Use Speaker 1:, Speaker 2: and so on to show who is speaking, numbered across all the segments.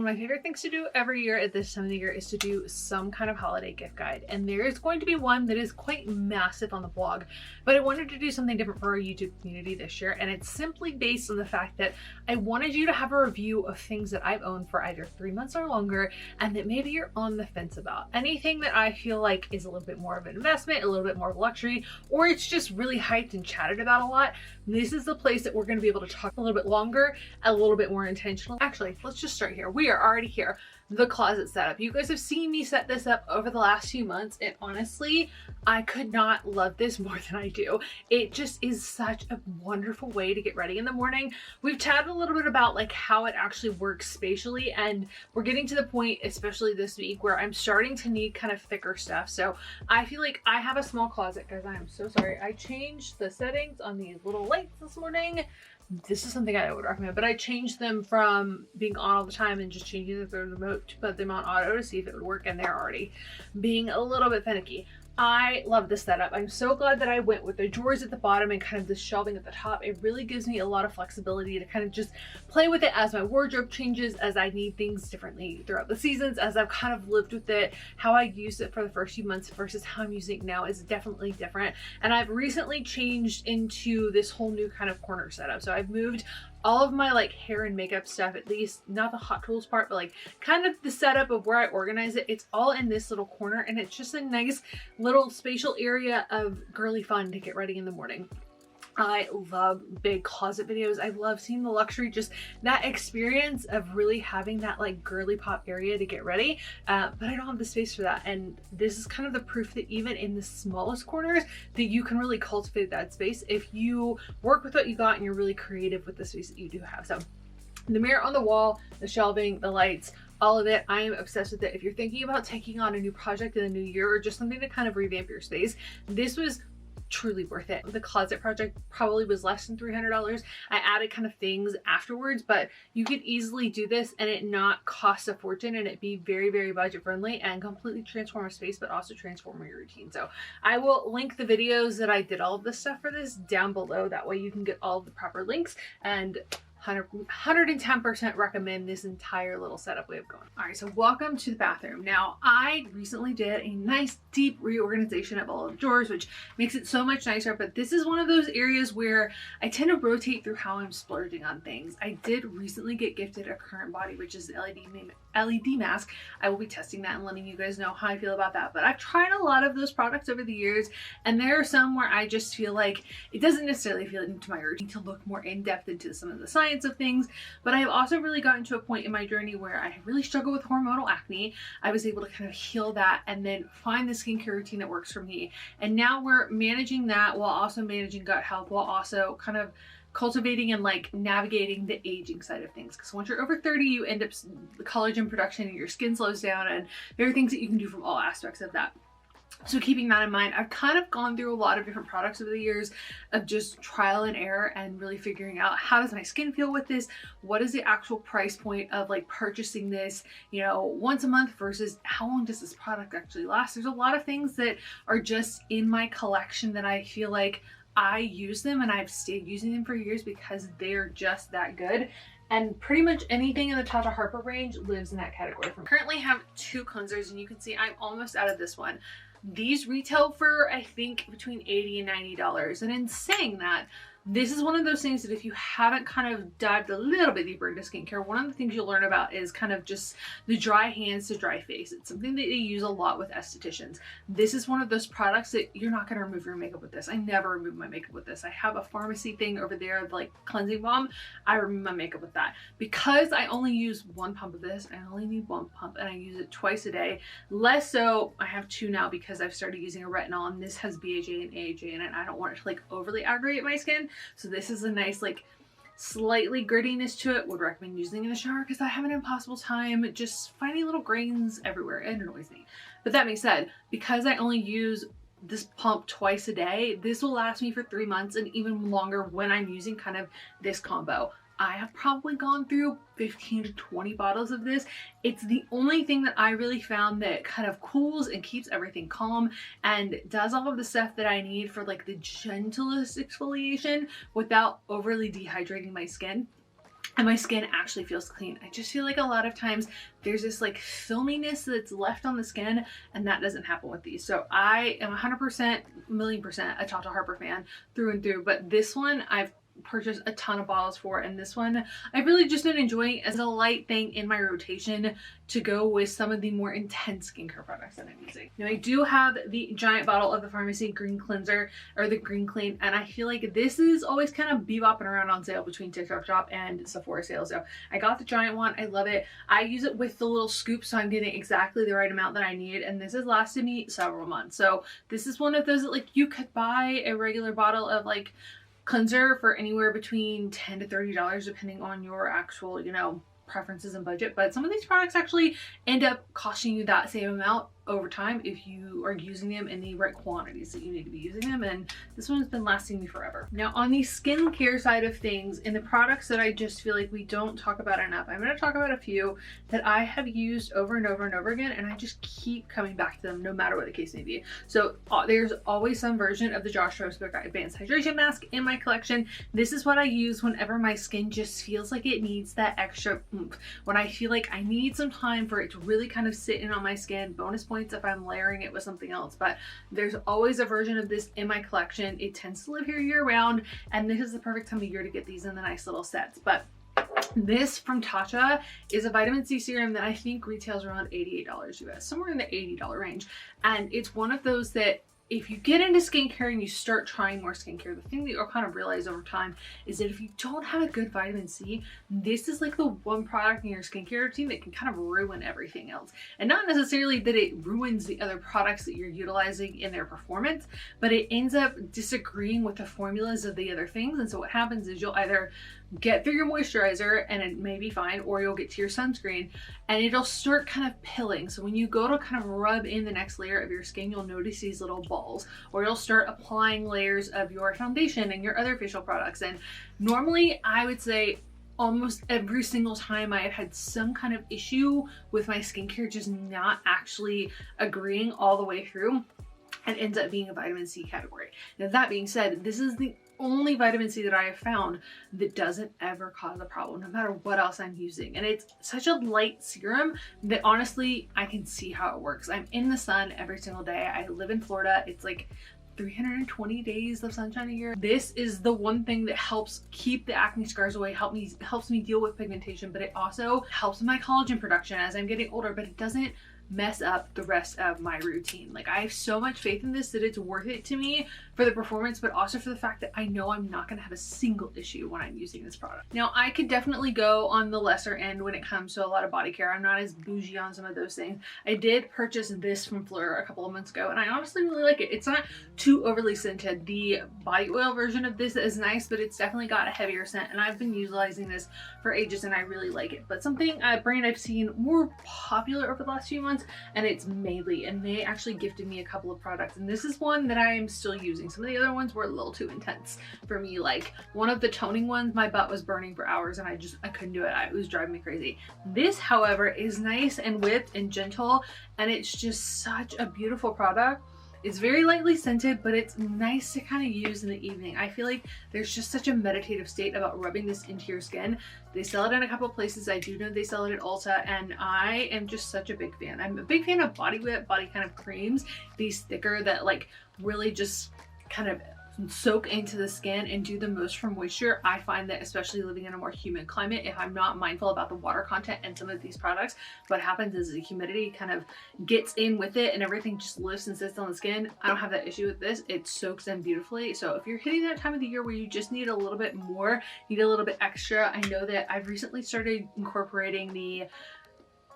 Speaker 1: one of my favorite things to do every year at this time of the year is to do some kind of holiday gift guide. And there is going to be one that is quite massive on the blog, but I wanted to do something different for our YouTube community this year. And it's simply based on the fact that I wanted you to have a review of things that I've owned for either 3 months or longer, and that maybe you're on the fence about. Anything that I feel like is a little bit more of an investment, a little bit more of luxury, or it's just really hyped and chatted about a lot. This is the place that we're going to be able to talk a little bit longer, a little bit more intentional. Actually, let's just start here. We are already here. The closet setup. You guys have seen me set this up over the last few months, and honestly, I could not love this more than I do. It just is such a wonderful way to get ready in the morning. We've chatted a little bit about like how it actually works spatially, and we're getting to the point, especially this week, where I'm starting to need kind of thicker stuff. So I feel like I have a small closet. Guys, I am so sorry. I changed the settings on these little lights this morning. This is something I would recommend, but I changed them from being on all the time and just changing the remote to put them on auto to see if it would work, and they're already being a little bit finicky. I love this setup. I'm so glad that I went with the drawers at the bottom and kind of the shelving at the top. It really gives me a lot of flexibility to kind of just play with it as my wardrobe changes, as I need things differently throughout the seasons, as I've kind of lived with it. How I used it for the first few months versus how I'm using it now is definitely different. And I've recently changed into this whole new kind of corner setup. So I've moved all of my like hair and makeup stuff, at least not the hot tools part, but like kind of the setup of where I organize it. It's all in this little corner, and it's just a nice little spatial area of girly fun to get ready in the morning. I love big closet videos. I love seeing the luxury, just that experience of really having that like girly pop area to get ready. But I don't have the space for that. And this is kind of the proof that even in the smallest corners that you can really cultivate that space if you work with what you got and you're really creative with the space that you do have. So the mirror on the wall, the shelving, the lights, all of it, I am obsessed with it. If you're thinking about taking on a new project in the new year or just something to kind of revamp your space, this was truly worth it. The closet project probably was less than $300. I added kind of things afterwards, but you could easily do this and it not cost a fortune, and it be very, very budget friendly and completely transform a space, but also transform your routine. So I will link the videos that I did all of this stuff for this down below. That way you can get all of the proper links, and 110% recommend this entire little setup we have going. All right, so welcome to the bathroom. Now, I recently did a nice deep reorganization of all of the drawers, which makes it so much nicer, but this is one of those areas where I tend to rotate through how I'm splurging on things. I did recently get gifted a Current Body, which is the LED mask. I will be testing that and letting you guys know how I feel about that. But I've tried a lot of those products over the years, and there are some where I just feel like it doesn't necessarily feel into my urge to look more in depth into some of the science of things. But I've also really gotten to a point in my journey where I really struggle with hormonal acne. I was able to kind of heal that and then find the skincare routine that works for me. And now we're managing that while also managing gut health, while also kind of cultivating and like navigating the aging side of things. Because once you're over 30, you end up collagen production and your skin slows down, and there are things that you can do from all aspects of that. So keeping that in mind, I've kind of gone through a lot of different products over the years of just trial and error and really figuring out, how does my skin feel with this? What is the actual price point of like purchasing this, you know, once a month versus how long does this product actually last? There's a lot of things that are just in my collection that I feel like I use them and I've stayed using them for years because they're just that good. And pretty much anything in the Tata Harper range lives in that category. I currently have 2 cleansers, and you can see I'm almost out of this one. These retail for, I think, between $80 and $90. And in saying that, this is one of those things that if you haven't kind of dived a little bit deeper into skincare, one of the things you'll learn about is kind of just the dry hands to dry face. It's something that they use a lot with estheticians. This is one of those products that you're not going to remove your makeup with this. I never remove my makeup with this. I have a pharmacy thing over there of like cleansing balm. I remove my makeup with that. Because I only use 1 pump of this, I only need 1 pump, and I use it twice a day. Less so, I have 2 now because I've started using a retinol, and this has BHA and AHA in it. I don't want it to like overly aggravate my skin. So this is a nice like slightly grittiness to it. Would recommend using in the shower because I have an impossible time just finding little grains everywhere. It annoys me. But that being said, because I only use this pump twice a day, this will last me for 3 months and even longer when I'm using kind of this combo. I have probably gone through 15 to 20 bottles of this. It's the only thing that I really found that kind of cools and keeps everything calm and does all of the stuff that I need for like the gentlest exfoliation without overly dehydrating my skin. and my skin actually feels clean. I just feel like a lot of times there's this like filminess that's left on the skin, and that doesn't happen with these. So I am 100%, million percent a Tata Harper fan through and through, but this one I've purchased a ton of bottles for, and this one I really just been enjoying as a light thing in my rotation to go with some of the more intense skincare products that I'm using. Now I do have the giant bottle of the Pharmacy Green Cleanser, or the Green Clean, and I feel like this is always kind of bebopping around on sale between TikTok Shop and Sephora sales. So I got the giant one. I love it. I use it with the little scoop, so I'm getting exactly the right amount that I need, and this has lasted me several months. So this is one of those that like you could buy a regular bottle of like cleanser for anywhere between $10 to $30 depending on your actual, you know, preferences and budget, but some of these products actually end up costing you that same amount over time if you are using them in the right quantities that you need to be using them, and this one has been lasting me forever. Now on the skincare side of things, in the products that I just feel like we don't talk about enough, I'm going to talk about a few that I have used over and over and over again, and I just keep coming back to them no matter what the case may be. So there's always some version of the Josh Rosebrook Advanced Hydration Mask in my collection. This is what I use whenever my skin just feels like it needs that extra oomph, when I feel like I need some time for it to really kind of sit in on my skin. Bonus points if I'm layering it with something else, but there's always a version of this in my collection. It tends to live here year round, and this is the perfect time of year to get these in the nice little sets. But this from Tatcha is a vitamin C serum that I think retails around $88 US, somewhere in the $80 range, and it's one of those that if you get into skincare and you start trying more skincare, the thing that you'll kind of realize over time is that if you don't have a good vitamin C, this is like the one product in your skincare routine that can kind of ruin everything else. And not necessarily that it ruins the other products that you're utilizing in their performance, but it ends up disagreeing with the formulas of the other things. And so what happens is you'll either get through your moisturizer and it may be fine, or you'll get to your sunscreen and it'll start kind of pilling. So when you go to kind of rub in the next layer of your skin, you'll notice these little balls, or you'll start applying layers of your foundation and your other facial products. And normally I would say almost every single time I have had some kind of issue with my skincare just not actually agreeing all the way through, and ends up being a vitamin C category. Now that being said, this is the only vitamin C that I have found that doesn't ever cause a problem no matter what else I'm using. And it's such a light serum that honestly I can see how it works. I'm in the sun every single day. I live in Florida. It's like 320 days of sunshine a year. This is the one thing that helps keep the acne scars away, helps me deal with pigmentation, but it also helps with my collagen production as I'm getting older, but it doesn't mess up the rest of my routine. Like I have so much faith in this that it's worth it to me for the performance, but also for the fact that I know I'm not going to have a single issue when I'm using this product. Now I could definitely go on the lesser end when it comes to a lot of body care. I'm not as bougie on some of those things. I did purchase this from Fleur a couple of months ago, and I honestly really like it. It's not too overly scented. The body oil version of this is nice, but it's definitely got a heavier scent, and I've been utilizing this for ages and I really like it. But something, a brand I've seen more popular over the last few months, and it's Mainly, and they actually gifted me a couple of products, and this is one that I am still using. Some of the other ones were a little too intense for me. Like one of the toning ones, my butt was burning for hours and I couldn't do it. It was driving me crazy. This, however, is nice and whipped and gentle, and it's just such a beautiful product. It's very lightly scented, but it's nice to kind of use in the evening. I feel like there's just such a meditative state about rubbing this into your skin. They sell it in a couple of places. I do know they sell it at Ulta, and I am just such a big fan. I'm a big fan of body whip, body kind of creams, these thicker that like really just kind of soak into the skin and do the most for moisture. I find that especially living in a more humid climate, if I'm not mindful about the water content in some of these products, what happens is the humidity kind of gets in with it and everything just lifts and sits on the skin. I don't have that issue with this. It soaks in beautifully. So if you're hitting that time of the year where you just need a little bit more, need a little bit extra, I know that I've recently started incorporating the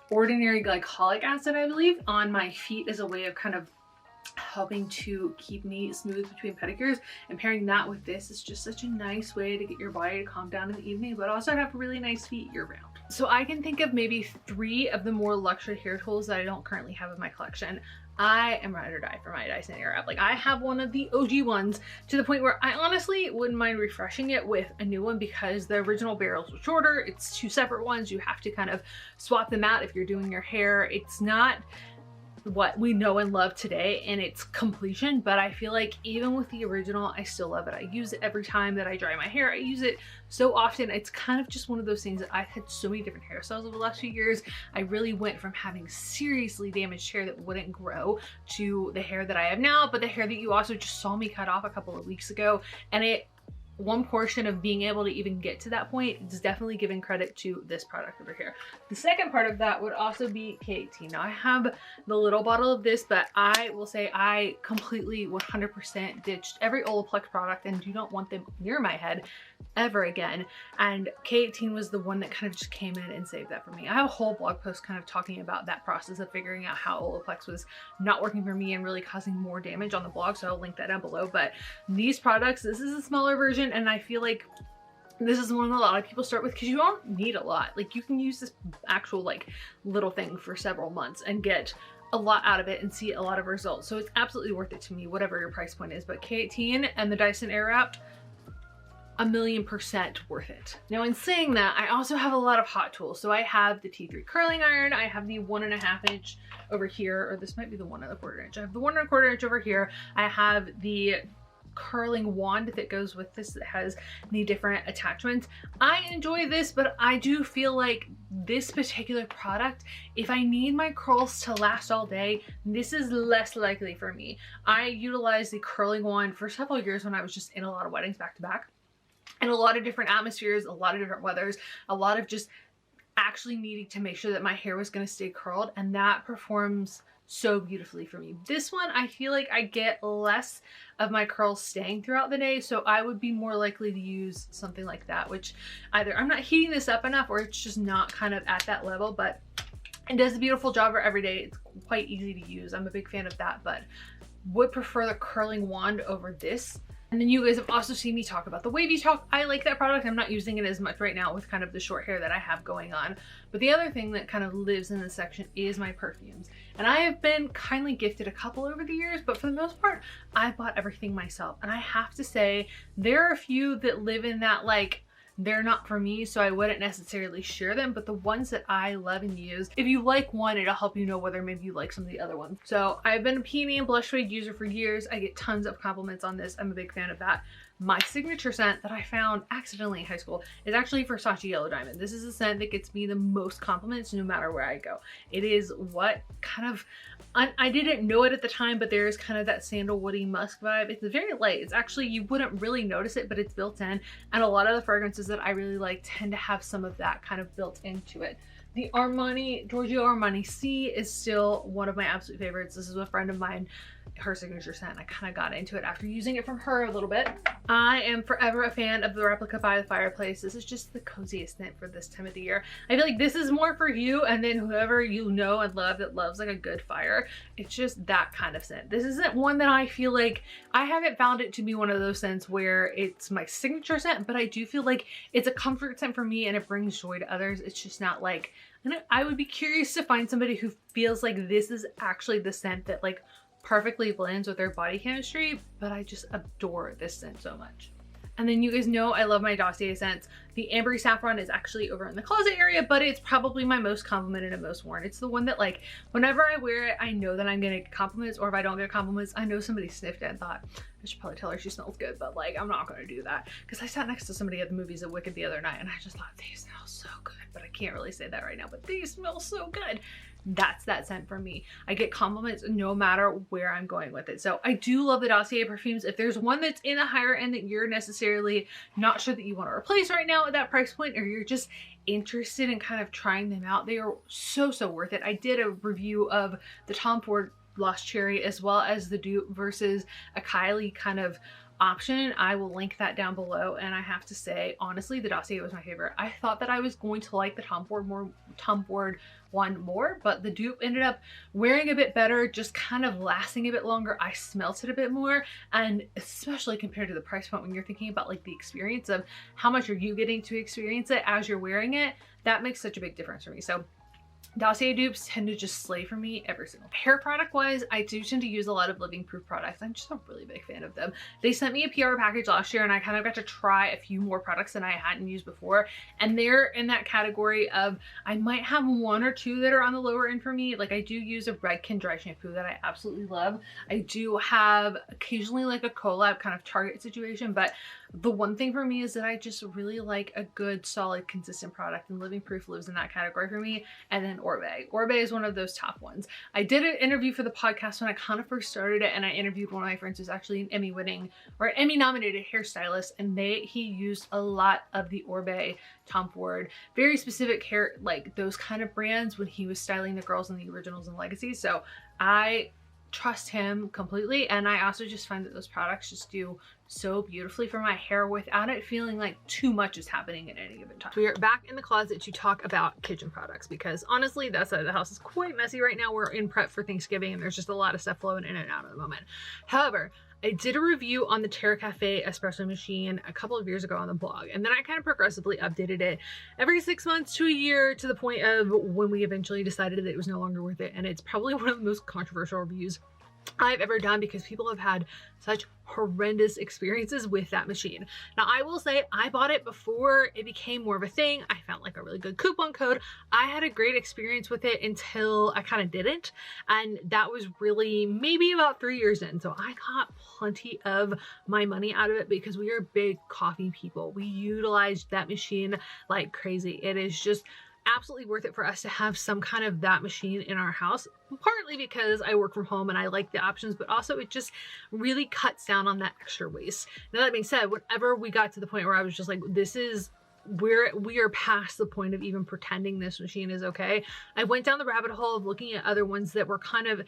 Speaker 1: ordinary glycolic acid, I believe, on my feet as a way of kind of helping to keep me smooth between pedicures, and pairing that with this is just such a nice way to get your body to calm down in the evening, but also have really nice feet year round. So I can think of maybe 3 of the more luxury hair tools that I don't currently have in my collection. I am ride or die for my Dyson Airwrap. Like I have one of the OG ones to the point where I honestly wouldn't mind refreshing it with a new one, because the original barrels are shorter. It's 2 separate ones. You have to kind of swap them out if you're doing your hair. It's not what we know and love today in its completion, but I feel like even with the original, I still love it. I use it every time that I dry my hair. I use it so often. It's kind of just one of those things that I've had so many different hairstyles over the last few years. I really went from having seriously damaged hair that wouldn't grow to the hair that I have now, but the hair that you also just saw me cut off a couple of weeks ago. And one portion of being able to even get to that point is definitely giving credit to this product over here. The second part of that would also be K18. Now I have the little bottle of this, but I will say I completely 100% ditched every Olaplex product and do not want them near my head ever again. And K18 was the one that kind of just came in and saved that for me. I have a whole blog post kind of talking about that process of figuring out how Olaplex was not working for me and really causing more damage on the blog, so I'll link that down below. But these products, this is a smaller version, and I feel like this is one that a lot of people start with because you don't need a lot. Like, you can use this actual like little thing for several months and get a lot out of it and see a lot of results. So it's absolutely worth it to me, whatever your price point is. But K18 and the Dyson Airwrap, 1,000,000% worth it. Now, in saying that, I also have a lot of hot tools. So I have the T3 curling iron. I have the 1.5 inch over here, or this might be the 1.25 inch. I have the 1.25 inch over here. I have the curling wand that goes with this that has the different attachments. I enjoy this, but I do feel like this particular product, if I need my curls to last all day, this is less likely for me. I utilized the curling wand for several years when I was just in a lot of weddings back to back, and a lot of different atmospheres, a lot of different weathers, a lot of just actually needing to make sure that my hair was going to stay curled, and that performs so beautifully for me. This one, I feel like I get less of my curls staying throughout the day, so I would be more likely to use something like that, which either I'm not heating this up enough or it's just not kind of at that level, but it does a beautiful job for every day. It's quite easy to use. I'm a big fan of that, but would prefer the curling wand over this. And then you guys have also seen me talk about the Wavy Talk. I like that product. I'm not using it as much right now with kind of the short hair that I have going on. But the other thing that kind of lives in this section is my perfumes. And I have been kindly gifted a couple over the years, but for the most part, I bought everything myself. And I have to say, there are a few that live in that like, they're not for me, so I wouldn't necessarily share them, but the ones that I love and use, if you like one, it'll help you know whether maybe you like some of the other ones. So I've been a Peony and Blush Suede user for years. I get tons of compliments on this. I'm a big fan of that. My signature scent that I found accidentally in high school is actually Versace Yellow Diamond. This is a scent that gets me the most compliments no matter where I go. It is what kind of, I didn't know it at the time, but there is kind of that sandalwoody musk vibe. It's very light. It's actually, you wouldn't really notice it, but it's built in. And a lot of the fragrances that I really like tend to have some of that kind of built into it. The Giorgio Armani C is still one of my absolute favorites. This is a friend of mine, her signature scent. I kind of got into it after using it from her a little bit. I am forever a fan of the Replica by the Fireplace. This is just the coziest scent for this time of the year. I feel like this is more for you and then whoever you know and love that loves like a good fire. It's just that kind of scent. This isn't one that I feel like, I haven't found it to be one of those scents where it's my signature scent, but I do feel like it's a comfort scent for me and it brings joy to others. It's just not like, I would be curious to find somebody who feels like this is actually the scent that like perfectly blends with their body chemistry, but I just adore this scent so much. And then you guys know I love my Dossier scents. The Ambery Saffron is actually over in the closet area, but it's probably my most complimented and most worn. It's the one that like, whenever I wear it, I know that I'm gonna get compliments, or if I don't get compliments, I know somebody sniffed it and thought, I should probably tell her she smells good, but like, I'm not gonna do that. Because I sat next to somebody at the movies at Wicked the other night and I just thought, they smell so good, but I can't really say that right now, but they smell so good. That's that scent for me. I get compliments no matter where I'm going with it. So I do love the Dossier perfumes. If there's one that's in a higher end that you're necessarily not sure that you want to replace right now at that price point, or you're just interested in kind of trying them out, they are so worth it. I did a review of the Tom Ford Lost Cherry as well as the dupe versus a Kylie kind of option. I will link that down below, and I have to say honestly the Dossier was my favorite. I thought that I was going to like the Tom Ford one more, but the dupe ended up wearing a bit better, just kind of lasting a bit longer. I smelt it a bit more, and especially compared to the price point, when you're thinking about like the experience of how much are you getting to experience it as you're wearing it, that makes such a big difference for me. So Dossier dupes tend to just slay for me every single. Hair product wise, I do tend to use a lot of living proof products. I'm just a really big fan of them. They sent me a PR package last year and I kind of got to try a few more products than I hadn't used before. And they're in that category of, I might have one or two that are on the lower end for me. Like I do use a Redken dry shampoo that I absolutely love. I do have occasionally like a collab kind of Target situation, but the one thing for me is that I just really like a good, solid, consistent product, and Living Proof lives in that category for me. And then Orbe. Orbe is one of those top ones. I did an interview for the podcast when I kind of first started it, and I interviewed one of my friends who's actually an Emmy-winning or Emmy-nominated hairstylist, and he used a lot of the Orbe, Tom Ford, very specific hair, like those kind of brands when he was styling the girls in the originals and legacies. So I trust him completely, and I also just find that those products just do so beautifully for my hair without it feeling like too much is happening at any given time. We are back in the closet to talk about kitchen products because honestly that side of the house is quite messy right now. We're in prep for Thanksgiving and there's just a lot of stuff flowing in and out at the moment. However, I did a review on the Terra Cafe espresso machine a couple of years ago on the blog, and then I kind of progressively updated it every 6 months to a year to the point of when we eventually decided that it was no longer worth it. And it's probably one of the most controversial reviews I've ever done because people have had such horrendous experiences with that machine. Now I will say I bought it before it became more of a thing. I found like a really good coupon code. I had a great experience with it until I kind of didn't, and that was really maybe about 3 years in. So I got plenty of my money out of it because we are big coffee people. We utilized that machine like crazy. It is just absolutely worth it for us to have some kind of that machine in our house, partly because I work from home and I like the options, but also it just really cuts down on that extra waste. Now that being said, whenever we got to the point where I was just like, we are past the point of even pretending this machine is okay, I went down the rabbit hole of looking at other ones that were kind of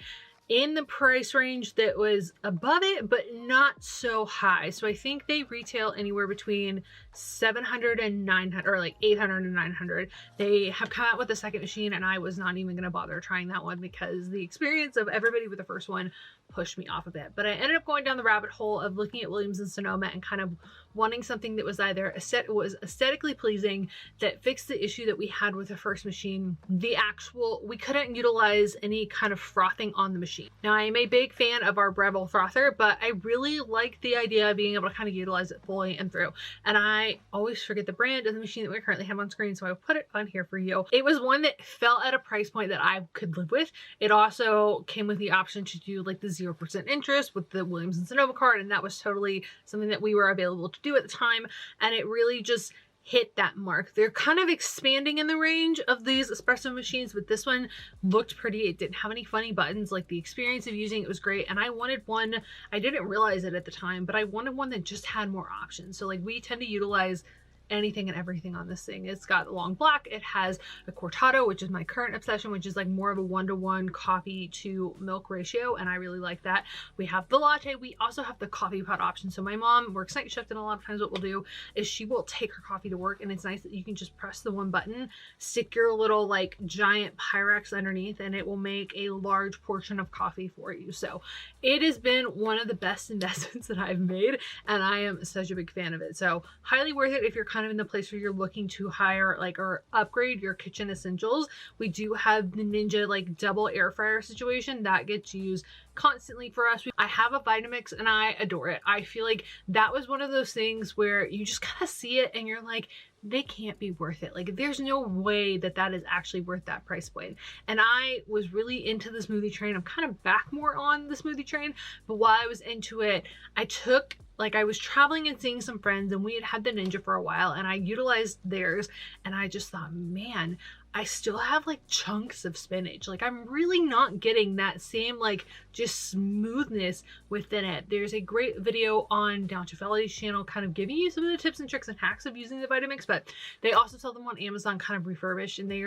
Speaker 1: in the price range that was above it, but not so high. So I think they retail anywhere between 700 and 900, or like 800 and 900. They have come out with a second machine and I was not even gonna bother trying that one because the experience of everybody with the first one pushed me off of it. But I ended up going down the rabbit hole of looking at Williams and Sonoma and kind of wanting something that was either was aesthetically pleasing, that fixed the issue that we had with the first machine. We couldn't utilize any kind of frothing on the machine. Now I am a big fan of our Breville frother, but I really like the idea of being able to kind of utilize it fully and through. And I always forget the brand of the machine that we currently have on screen, so I will put it on here for you. It was one that fell at a price point that I could live with. It also came with the option to do like the 0% interest with the Williams and Sonoma card, and that was totally something that we were available to do at the time, and it really just hit that mark. They're kind of expanding in the range of these espresso machines, but this one looked pretty. It didn't have any funny buttons. Like the experience of using it was great, and I wanted one, I didn't realize it at the time, but I wanted one that just had more options. So like we tend to utilize anything and everything on this thing. It's got long black, it has a cortado, which is my current obsession, which is like more of a 1-to-1 coffee to milk ratio, and I really like that. We have the latte. We also have the coffee pot option. So my mom works night shift, and a lot of times what we'll do is she will take her coffee to work, and it's nice that you can just press the one button, stick your little like giant Pyrex underneath, and it will make a large portion of coffee for you. So it has been one of the best investments that I've made, and I am such a big fan of it. So highly worth it if you're kind of in the place where you're looking to hire like or upgrade your kitchen essentials. We do have the Ninja like double air fryer situation that gets used constantly for us. I have a Vitamix and I adore it. I feel like that was one of those things where you just kind of see it and you're like, they can't be worth it. Like there's no way that that is actually worth that price point. And I was really into the smoothie train. I'm kind of back more on the smoothie train, but while I was into it, I was traveling and seeing some friends, and we had had the Ninja for a while, and I utilized theirs, and I just thought, man, I still have like chunks of spinach. Like I'm really not getting that same like just smoothness within it. There's a great video on Down to Felly's channel kind of giving you some of the tips and tricks and hacks of using the Vitamix, but they also sell them on Amazon kind of refurbished, and they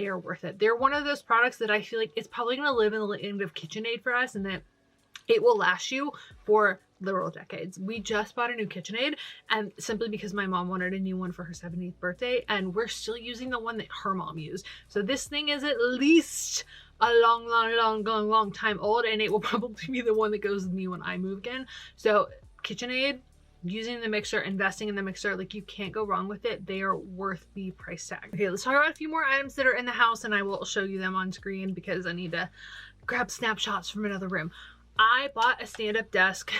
Speaker 1: are worth it. They're one of those products that I feel like it's probably going to live in the end of KitchenAid for us, and that it will last you for literal decades. We just bought a new KitchenAid, and simply because my mom wanted a new one for her 70th birthday, and we're still using the one that her mom used. So this thing is at least a long time old, and it will probably be the one that goes with me when I move again. So KitchenAid, using the mixer, investing in the mixer, like you can't go wrong with it. They are worth the price tag. Okay, let's talk about a few more items that are in the house, and I will show you them on screen because I need to grab snapshots from another room. I bought a stand-up desk,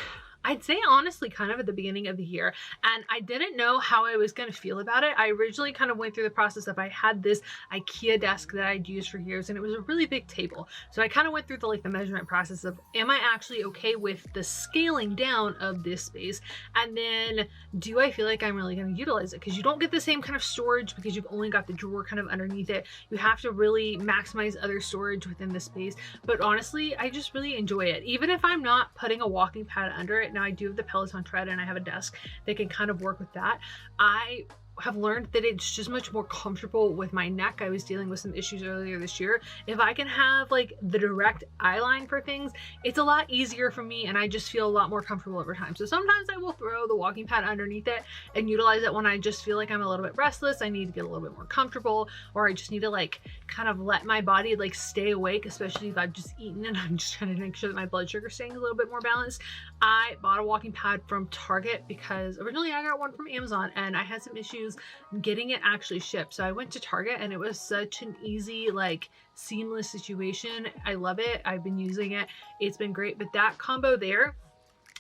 Speaker 1: I'd say honestly kind of at the beginning of the year, and I didn't know how I was going to feel about it. I originally kind of went through the process of, I had this IKEA desk that I'd used for years, and it was a really big table. So I kind of went through the measurement process of, am I actually okay with the scaling down of this space? And then do I feel like I'm really going to utilize it? Because you don't get the same kind of storage because you've only got the drawer kind of underneath it. You have to really maximize other storage within the space. But honestly, I just really enjoy it. Even if I'm not putting a walking pad under it, now I do have the Peloton tread and I have a desk that can kind of work with that. I have learned that it's just much more comfortable with my neck. I was dealing with some issues earlier this year. If I can have like the direct eye line for things, it's a lot easier for me and I just feel a lot more comfortable over time. So sometimes I will throw the walking pad underneath it and utilize it when I just feel like I'm a little bit restless, I need to get a little bit more comfortable, or I just need to like kind of let my body like stay awake, especially if I've just eaten and I'm just trying to make sure that my blood sugar is staying a little bit more balanced. I bought a walking pad from Target because originally I got one from Amazon and I had some issues getting it actually shipped. So I went to Target and it was such an easy, like seamless situation. I love it. I've been using it. It's been great. But that combo there,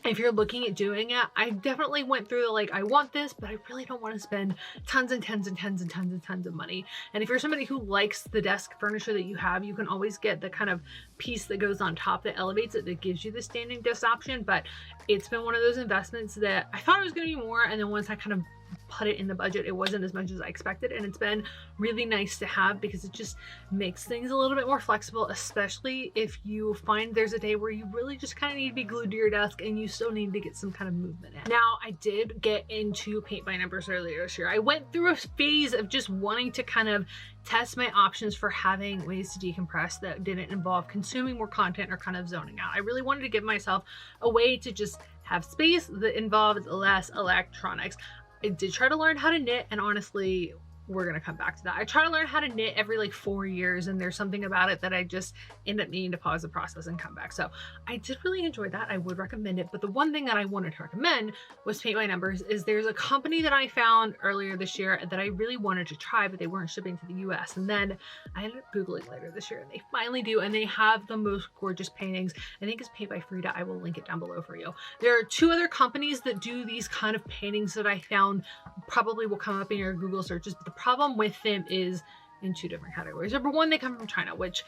Speaker 1: if you're looking at doing it, I definitely went through the like, I want this, but I really don't want to spend tons and tons and tons and tons and tons of money. And if you're somebody who likes the desk furniture that you have, you can always get the kind of piece that goes on top that elevates it, that gives you the standing desk option. But it's been one of those investments that I thought it was going to be more, and then once I kind of put it in the budget, it wasn't as much as I expected, and it's been really nice to have because it just makes things a little bit more flexible, especially if you find there's a day where you really just kind of need to be glued to your desk and you still need to get some kind of movement in. Now, I did get into paint by numbers earlier this year. I went through a phase of just wanting to kind of test my options for having ways to decompress that didn't involve consuming more content or kind of zoning out. I really wanted to give myself a way to just have space that involved less electronics. I did try to learn how to knit, and honestly, we're gonna come back to that. I try to learn how to knit every like 4 years, and there's something about it that I just end up needing to pause the process and come back. So I did really enjoy that. I would recommend it. But the one thing that I wanted to recommend was Paint by Numbers. Is there's a company that I found earlier this year that I really wanted to try, but they weren't shipping to the US. And then I ended up Googling later this year, and they finally do, and they have the most gorgeous paintings. I think it's Paint by Frida. I will link it down below for you. There are 2 other companies that do these kind of paintings that I found probably will come up in your Google searches, but the problem with them is in 2 different categories. Number one, they come from China, which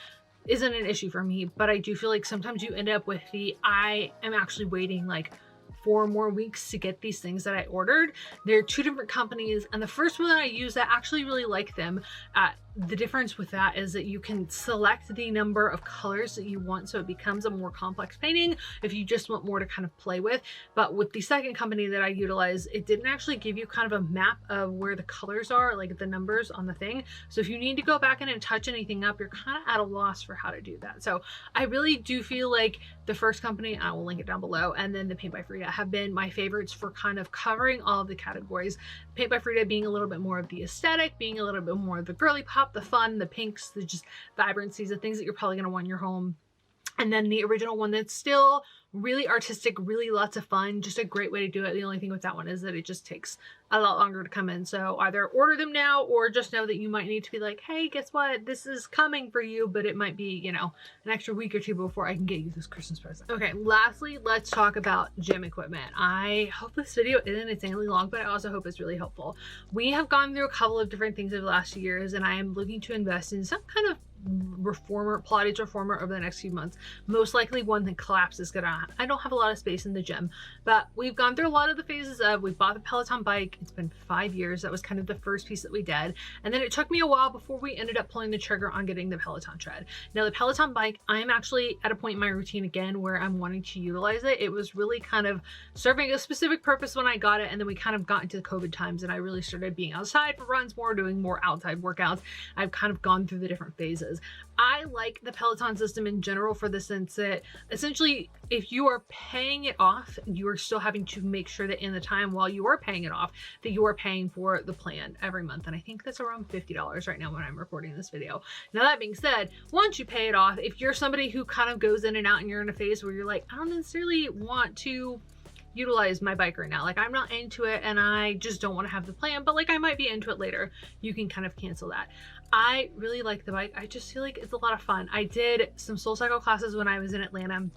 Speaker 1: isn't an issue for me, but I do feel like sometimes you end up with I am actually waiting like 4 more weeks to get these things that I ordered. They're 2 different companies, and the first one that I use, I actually really like them. The difference with that is that you can select the number of colors that you want, so it becomes a more complex painting if you just want more to kind of play with. But with the second company that I utilize, it didn't actually give you kind of a map of where the colors are, like the numbers on the thing. So if you need to go back in and touch anything up, you're kind of at a loss for how to do that. So I really do feel like the first company, I will link it down below, and then the Paint by Frida have been my favorites for kind of covering all of the categories. Paint by Frida being a little bit more of the aesthetic, being a little bit more of the girly pop, the fun, the pinks, the just vibrancies, the things that you're probably going to want in your home. And then the original one that's still really artistic, really lots of fun, just a great way to do it. The only thing with that one is that it just takes a lot longer to come in. So either order them now or just know that you might need to be like, hey, guess what? This is coming for you, but it might be, you know, an extra week or 2 before I can get you this Christmas present. Okay, lastly, let's talk about gym equipment. I hope this video isn't insanely long, but I also hope it's really helpful. We have gone through a couple of different things over the last few years, and I am looking to invest in some kind of Pilates reformer over the next few months. Most likely one that collapses good on. I don't have a lot of space in the gym, but we've gone through a lot of the phases of, we bought the Peloton bike. It's been 5 years. That was kind of the first piece that we did. And then it took me a while before we ended up pulling the trigger on getting the Peloton tread. Now the Peloton bike, I'm actually at a point in my routine again where I'm wanting to utilize it. It was really kind of serving a specific purpose when I got it. And then we kind of got into the COVID times and I really started being outside for runs more, doing more outside workouts. I've kind of gone through the different phases. I like the Peloton system in general for the sense that essentially if you are paying it off, you are still having to make sure that in the time while you are paying it off, that you are paying for the plan every month. And I think that's around $50 right now when I'm recording this video. Now that being said, once you pay it off, if you're somebody who kind of goes in and out and you're in a phase where you're like, I don't necessarily want to utilize my bike right now. Like I'm not into it and I just don't want to have the plan, but like I might be into it later. You can kind of cancel that. I really like the bike. I just feel like it's a lot of fun. I did some SoulCycle classes when I was in Atlanta.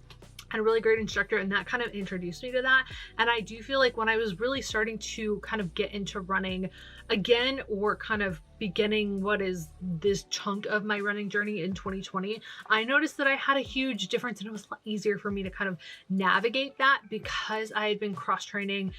Speaker 1: Had a really great instructor, and that kind of introduced me to that. And I do feel like when I was really starting to kind of get into running again, or kind of beginning what is this chunk of my running journey in 2020, I noticed that I had a huge difference, and it was a lot easier for me to kind of navigate that because I had been cross training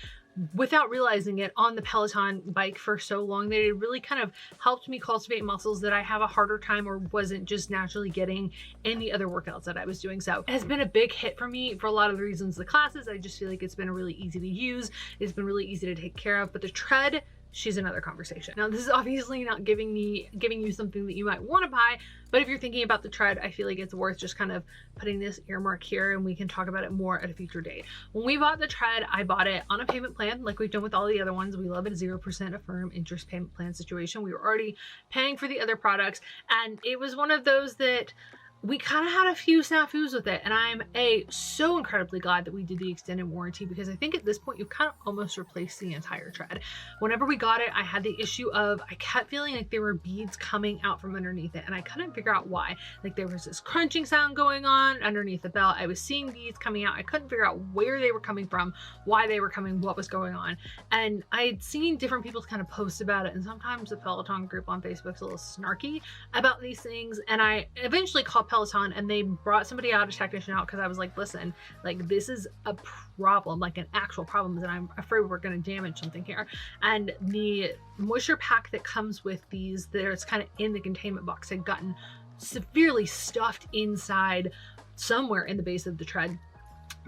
Speaker 1: without realizing it on the Peloton bike for so long that it really kind of helped me cultivate muscles that I have a harder time or wasn't just naturally getting in the other workouts that I was doing. So it has been a big hit for me for a lot of the reasons. The classes, I just feel like it's been really easy to use. It's been really easy to take care of, but the tread, she's another conversation. Now, this is obviously not giving you something that you might want to buy, but if you're thinking about the tread, I feel like it's worth just kind of putting this earmark here, and we can talk about it more at a future date. When we bought the tread, I bought it on a payment plan like we've done with all the other ones. We love it, 0% affirm interest payment plan situation. We were already paying for the other products, and it was one of those that we kind of had a few snafus with it, and I'm so incredibly glad that we did the extended warranty, because I think at this point you kind of almost replaced the entire tread. Whenever we got it, I had the issue of I kept feeling like there were beads coming out from underneath it, and I couldn't figure out why. Like there was this crunching sound going on underneath the belt. I was seeing beads coming out. I couldn't figure out where they were coming from, why they were coming, what was going on. And I had seen different people kind of post about it, and sometimes the Peloton group on Facebook's a little snarky about these things, and I eventually called Peloton, and they brought somebody out, a technician out, because I was like, listen, like this is a problem, like an actual problem, and I'm afraid we're going to damage something here. And the moisture pack that comes with these, that's kind of in the containment box, had gotten severely stuffed inside somewhere in the base of the tread,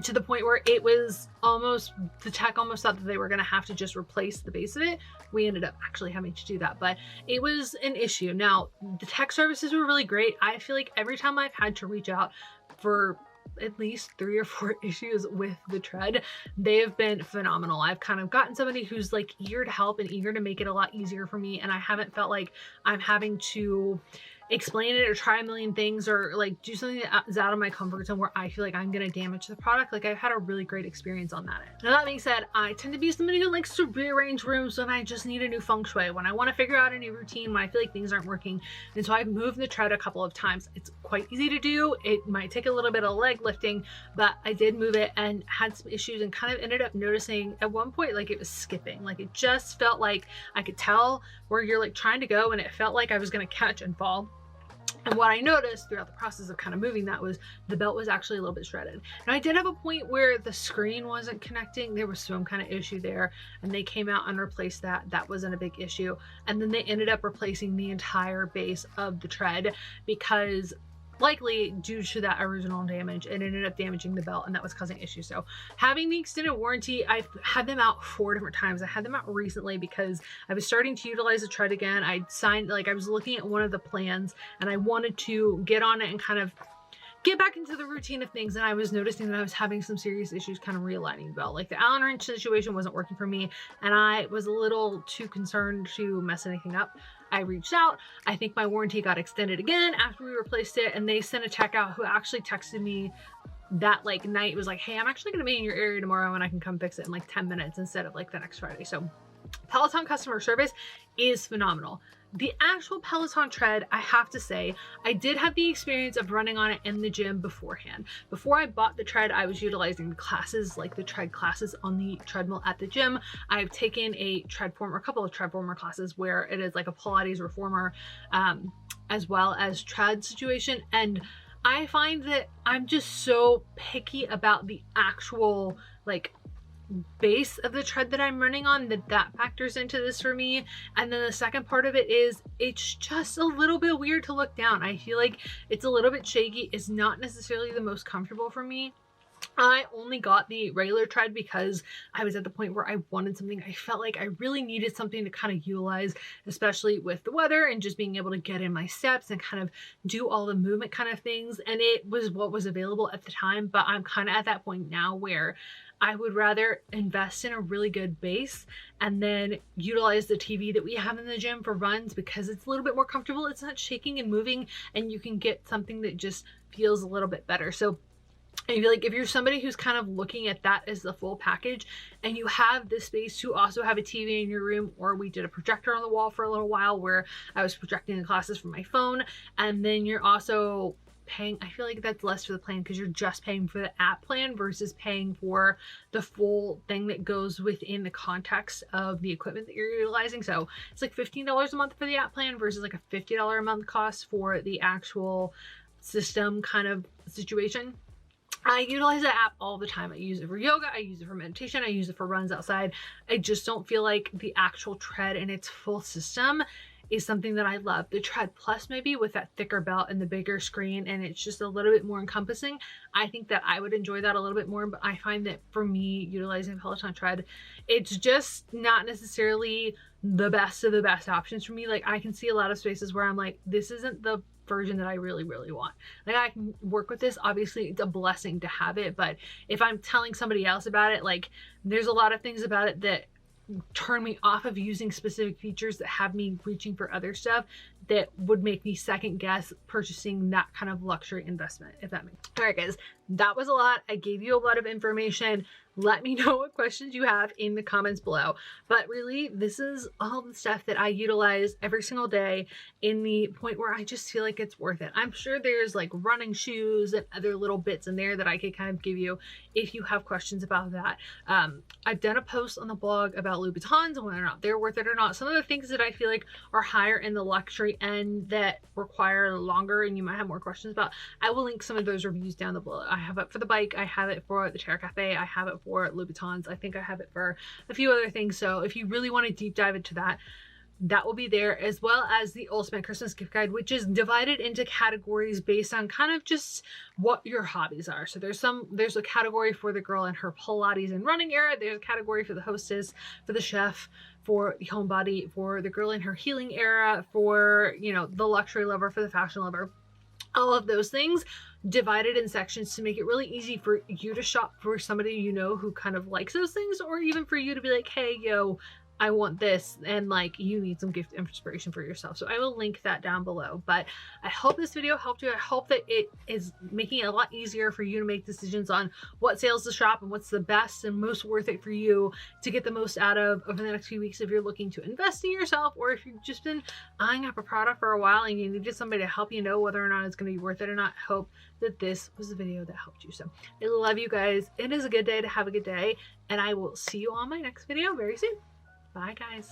Speaker 1: to the point where it was almost, the tech almost thought that they were going to have to just replace the base of it. We ended up actually having to do that, but it was an issue. Now, the tech services were really great. I feel like every time I've had to reach out for at least 3 or 4 issues with the tread, they have been phenomenal. I've kind of gotten somebody who's like eager to help and eager to make it a lot easier for me, and I haven't felt like I'm having to explain it or try a million things or like do something that is out of my comfort zone where I feel like I'm gonna damage the product. Like I've had a really great experience on that end. Now that being said, I tend to be somebody who likes to rearrange rooms when I just need a new feng shui, when I want to figure out a new routine, when I feel like things aren't working. And so I've moved the tread a couple of times. It's quite easy to do. It might take a little bit of leg lifting, but I did move it and had some issues and kind of ended up noticing at one point like it was skipping. Like it just felt like I could tell where you're like trying to go, and it felt like I was going to catch and fall. And what I noticed throughout the process of kind of moving that was the belt was actually a little bit shredded. Now I did have a point where the screen wasn't connecting. There was some kind of issue there, and they came out and replaced that. That wasn't a big issue. And then they ended up replacing the entire base of the tread, because likely due to that original damage, it ended up damaging the belt, and that was causing issues. So having the extended warranty, I've had them out 4 different times. I had them out recently because I was starting to utilize the tread again. I signed, like I was looking at one of the plans and I wanted to get on it and kind of get back into the routine of things, and I was noticing that I was having some serious issues kind of realigning the belt. Like the Allen wrench situation wasn't working for me, and I was a little too concerned to mess anything up. I reached out. I think my warranty got extended again after we replaced it, and they sent a tech out who actually texted me that like night. It was like, hey, I'm actually gonna be in your area tomorrow and I can come fix it in like 10 minutes instead of like the next Friday. So Peloton customer service is phenomenal. The actual Peloton tread, I have to say, I did have the experience of running on it in the gym beforehand. Before I bought the tread, I was utilizing the classes, like the tread classes on the treadmill at the gym. I've taken a treadformer, a couple of treadformer classes where it is like a Pilates reformer, as well as tread situation. And I find that I'm just so picky about the actual like base of the tread that I'm running on, that factors into this for me. And then the second part of it is it's just a little bit weird to look down. I feel like it's a little bit shaky. It's not necessarily the most comfortable for me. I only got the regular tread because I was at the point where I wanted something. I felt like I really needed something to kind of utilize, especially with the weather and just being able to get in my steps and kind of do all the movement kind of things. And it was what was available at the time, but I'm kind of at that point now where I would rather invest in a really good base and then utilize the TV that we have in the gym for runs, because it's a little bit more comfortable. It's not shaking and moving, and you can get something that just feels a little bit better. So I feel like if you're somebody who's kind of looking at that as the full package, and you have the space to also have a TV in your room, or we did a projector on the wall for a little while where I was projecting the classes from my phone, and then you're also paying, I feel like that's less for the plan because you're just paying for the app plan versus paying for the full thing that goes within the context of the equipment that you're utilizing. So it's like $15 a month for the app plan versus like a $50 a month cost for the actual system kind of situation. I utilize that app all the time. I use it for yoga, I use it for meditation, I use it for runs outside. I just don't feel like the actual tread in its full system is something that I love. The Tread Plus maybe with that thicker belt and the bigger screen, and it's just a little bit more encompassing. I think that I would enjoy that a little bit more, but I find that for me, utilizing Peloton Tread, it's just not necessarily the best of the best options for me. Like I can see a lot of spaces where I'm like, this isn't the version that I really want. Like I can work with this. Obviously it's a blessing to have it, but if I'm telling somebody else about it, like there's a lot of things about it that turn me off of using specific features that have me reaching for other stuff that would make me second guess purchasing that kind of luxury investment, if that makes sense. All right guys, that was a lot. I gave you a lot of information. Let me know what questions you have in the comments below. But really, this is all the stuff that I utilize every single day in the point where I just feel like it's worth it. I'm sure there's like running shoes and other little bits in there that I could kind of give you if you have questions about that. I've done a post on the blog about Louboutins and whether or not they're worth it or not. Some of the things that I feel like are higher in the luxury end that require longer and you might have more questions about, I will link some of those reviews down below. I have it for the bike, I have it for the Chair Cafe, I have it for Louboutins, I think I have it for a few other things. So if you really want to deep dive into that, that will be there, as well as the Ultimate Christmas Gift Guide, which is divided into categories based on kind of just what your hobbies are. So there's a category for the girl in her Pilates and running era, there's a category for the hostess, for the chef, for the homebody, for the girl in her healing era, for, you know, the luxury lover, for the fashion lover. All of those things divided in sections to make it really easy for you to shop for somebody you know who kind of likes those things, or even for you to be like, hey, yo, I want this, and like you need some gift inspiration for yourself. So I will link that down below. But I hope this video helped you. I hope that it is making it a lot easier for you to make decisions on what sales to shop and what's the best and most worth it for you to get the most out of over the next few weeks if you're looking to invest in yourself, or if you've just been eyeing up a product for a while and you needed somebody to help you know whether or not it's going to be worth it or not. I hope that this was the video that helped you. So I love you guys. It is a good day to have a good day, and I will see you on my next video very soon. Bye, guys.